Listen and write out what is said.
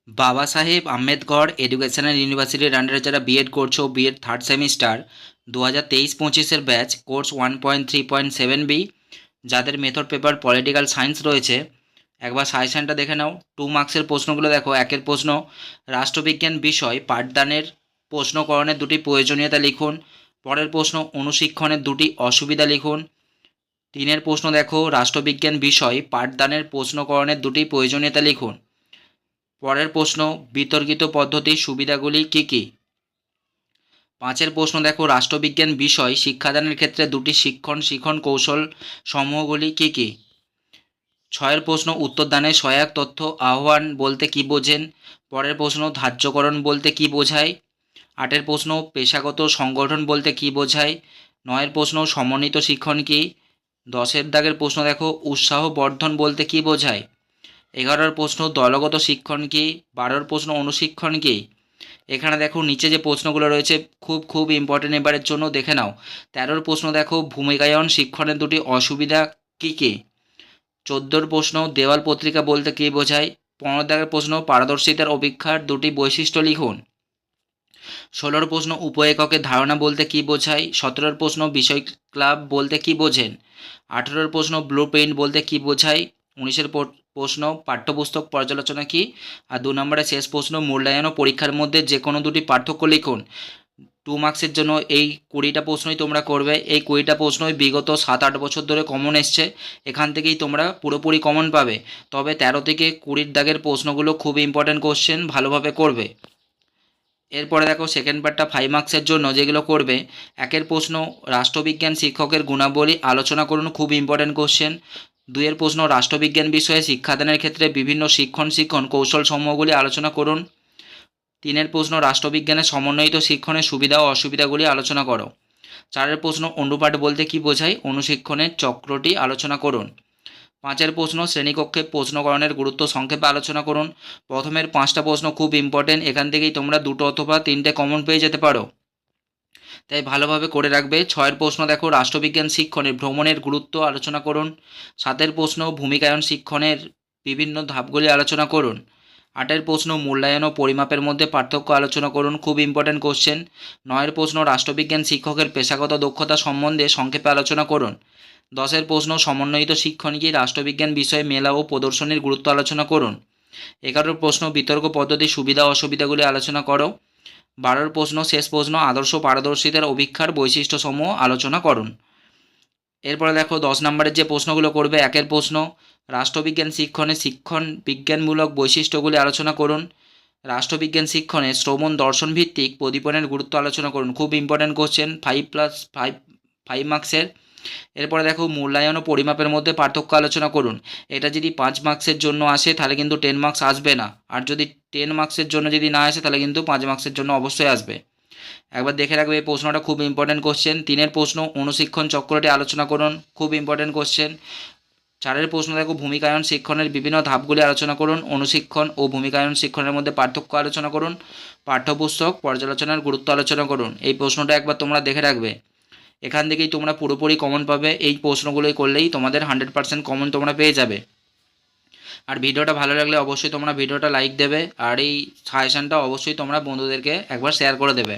বাবা সাহেব আম্বেদকর এডুকেশনাল ইউনিভার্সিটির আন্ডারে যারা বিএড করছো, B Ed third semester 2023-25 batch course 1.3.7B, যাদের মেথড পেপার পলিটিক্যাল সায়েন্স রয়েছে, একবার সাজেশনটা দেখে নাও। 2 মার্কসের প্রশ্নগুলো দেখো। একের প্রশ্ন, রাষ্ট্রবিজ্ঞান বিষয় পাঠদানের প্রশ্নকরণের দুটি প্রয়োজনীয়তা লিখুন। পরের প্রশ্ন, অনুশিক্ষণের দুটি অসুবিধা লিখুন। 3-এর প্রশ্ন দেখো, রাষ্ট্রবিজ্ঞান বিষয় পাঠদানের প্রশ্নকরণের দুটি প্রয়োজনীয়তা লিখুন। পরের প্রশ্ন, বিতর্কিত পদ্ধতির সুবিধাগুলি কী কী। 5-এর প্রশ্ন দেখো, রাষ্ট্রবিজ্ঞান বিষয় শিক্ষাদানের ক্ষেত্রে দুটি শিক্ষণ কৌশল সমূহগুলি কী কী। 6-এর প্রশ্ন, উত্তরদানের সহায়ক তথ্য আহ্বান বলতে কী বোঝেন। পরের প্রশ্ন, ধার্যকরণ বলতে কী বোঝায়। 8-এর প্রশ্ন, পেশাগত সংগঠন বলতে কী বোঝায়। 9-এর প্রশ্ন, সমন্বিত শিক্ষণ কী। 10-এর দাগের প্রশ্ন দেখো, উৎসাহ বর্ধন বলতে কী বোঝায়। 11-র প্রশ্ন, দলগত শিক্ষণ কী। 12-র প্রশ্ন, অনুশিক্ষণ কী। এখানে দেখো নিচে যে প্রশ্নগুলো রয়েছে খুব ইম্পর্টেন্ট, এবারের জন্য দেখে নাও। 13-র প্রশ্ন দেখো, ভূমিকায়ন শিক্ষণের দুটি অসুবিধা কী কী। 14-র প্রশ্ন, দেওয়াল পত্রিকা বলতে কী বোঝায়। 15 দাগের প্রশ্ন, পারদর্শিতার অভিক্ষার দুটি বৈশিষ্ট্য লিখুন। 16-র প্রশ্ন, উপ এককের ধারণা বলতে কী বোঝায়। 17-র প্রশ্ন, বিষয় ক্লাব বলতে কী বোঝেন। 18-র প্রশ্ন, ব্লু প্রিন্ট বলতে কী বোঝায়। 19-এর প্রশ্ন, পাঠ্যপুস্তক পর্যালোচনা কী। আর 2 নম্বরের শেষ প্রশ্ন, মূল্যায়ন ও পরীক্ষার মধ্যে যে কোনো দুটি পার্থক্য লিখুন। 2 মার্কসের জন্য এই 20টা প্রশ্নই তোমরা করবে। এই 20টা প্রশ্নই বিগত 7-8 বছর ধরে কমন এসছে, এখান থেকেই তোমরা পুরোপুরি কমন পাবে। তবে 13 থেকে 20 দাগের প্রশ্নগুলো খুব ইম্পর্ট্যান্ট কোশ্চেন, ভালোভাবে করবে। এরপরে দেখো সেকেন্ড পার্টটা 5 মার্কসের জন্য যেগুলো করবে। 1-এর প্রশ্ন, রাষ্ট্রবিজ্ঞান শিক্ষকের গুণাবলী আলোচনা করুন, খুব ইম্পর্ট্যান্ট কোশ্চেন। 2-এর প্রশ্ন, রাষ্ট্রবিজ্ঞান বিষয়ে শিক্ষাদানের ক্ষেত্রে বিভিন্ন শিক্ষণ কৌশল সমূহগুলি আলোচনা করুন। 3-এর প্রশ্ন, রাষ্ট্রবিজ্ঞানের সমন্বিত শিক্ষণের সুবিধা ও অসুবিধাগুলি আলোচনা করো। 4-এর প্রশ্ন, অনুপাঠ বলতে কী বোঝায়, অনুশিক্ষণের চক্রটি আলোচনা করুন। 5-এর প্রশ্ন, শ্রেণীকক্ষে প্রশ্নকরণের গুরুত্ব সংক্ষেপে আলোচনা করুন। প্রথমের 5টা প্রশ্ন খুব ইম্পর্টেন্ট, এখান থেকেই তোমরা 2টো অথবা 3টে কমন পেয়ে যেতে পারো, তাই ভালোভাবে করে রাখবে। 6-এর প্রশ্ন দেখো, রাষ্ট্রবিজ্ঞান শিক্ষণে ভ্রমণের গুরুত্ব আলোচনা করুন। 7-এর প্রশ্ন, ভূমিকায়ন শিক্ষণের বিভিন্ন ধাপগুলি আলোচনা করুন। 8-এর প্রশ্ন, মূল্যায়ন ও পরিমাপের মধ্যে পার্থক্য আলোচনা করুন, খুব ইম্পর্টেন্ট কোশ্চেন। 9-এর প্রশ্ন, রাষ্ট্রবিজ্ঞান শিক্ষকের পেশাগত দক্ষতা সম্বন্ধে সংক্ষেপে আলোচনা করুন। 10-এর প্রশ্ন, সমন্বিত শিক্ষণ কি, রাষ্ট্রবিজ্ঞান বিষয়ে মেলা ও প্রদর্শনীর গুরুত্ব আলোচনা করুন। 11-এর প্রশ্ন, বিতর্ক পদ্ধতির সুবিধা অসুবিধাগুলি আলোচনা করো। 12-এর প্রশ্ন, শেষ প্রশ্ন, আদর্শ পারদর্শিতার অভিক্ষার বৈশিষ্ট্যসমূহ আলোচনা করুন। এরপরে দেখো 10 নম্বরের যে প্রশ্নগুলো করবে। 1-এর প্রশ্ন, রাষ্ট্রবিজ্ঞান শিক্ষণে শিক্ষণ বিজ্ঞানমূলক বৈশিষ্ট্যগুলি আলোচনা করুন। রাষ্ট্রবিজ্ঞান শিক্ষণে শ্রবণ দর্শন ভিত্তিক প্রদীপনের গুরুত্ব আলোচনা করুন, খুব ইম্পর্ট্যান্ট কোশ্চেন, 5 মার্কসের। এরপরে দেখো, মূল্যায়ন ও পরিমাপের মধ্যে পার্থক্য আলোচনা করুন। এটা যদি 5 মার্কসের জন্য আসে তাহলে কিন্তু 10 মার্কস আসবে না, আর যদি 10 মার্কসের জন্য যদি না আসে তাহলে কিন্তু 5 মার্কসের জন্য অবশ্যই আসবে। একবার দেখে রাখবে, এই প্রশ্নটা খুব ইম্পর্ট্যান্ট কোশ্চেন। 3-এর প্রশ্ন, অনুশিক্ষণ চক্রটি আলোচনা করুন, খুব ইম্পর্ট্যান্ট কোশ্চেন। 4-এর প্রশ্ন দেখো, ভূমিকায়ন শিক্ষণের বিভিন্ন ধাপগুলি আলোচনা করুন, অনুশিক্ষণ ও ভূমিকায়ন শিক্ষণের মধ্যে পার্থক্য আলোচনা করুন, পাঠ্যপুস্তক পর্যালোচনার গুরুত্ব আলোচনা করুন। এই প্রশ্নটা একবার তোমরা দেখে রাখবে, এখান থেকেই তোমরা পুরোপুরি কমন পাবে। এই প্রশ্নগুলোই করলেই তোমাদের 100% কমন তোমরা পেয়ে যাবে। আর ভিডিওটা ভালো লাগলে অবশ্যই তোমরা ভিডিওটা লাইক দেবে, আর এই সাজেশনটা অবশ্যই তোমরা বন্ধুদেরকে একবার শেয়ার করে দেবে।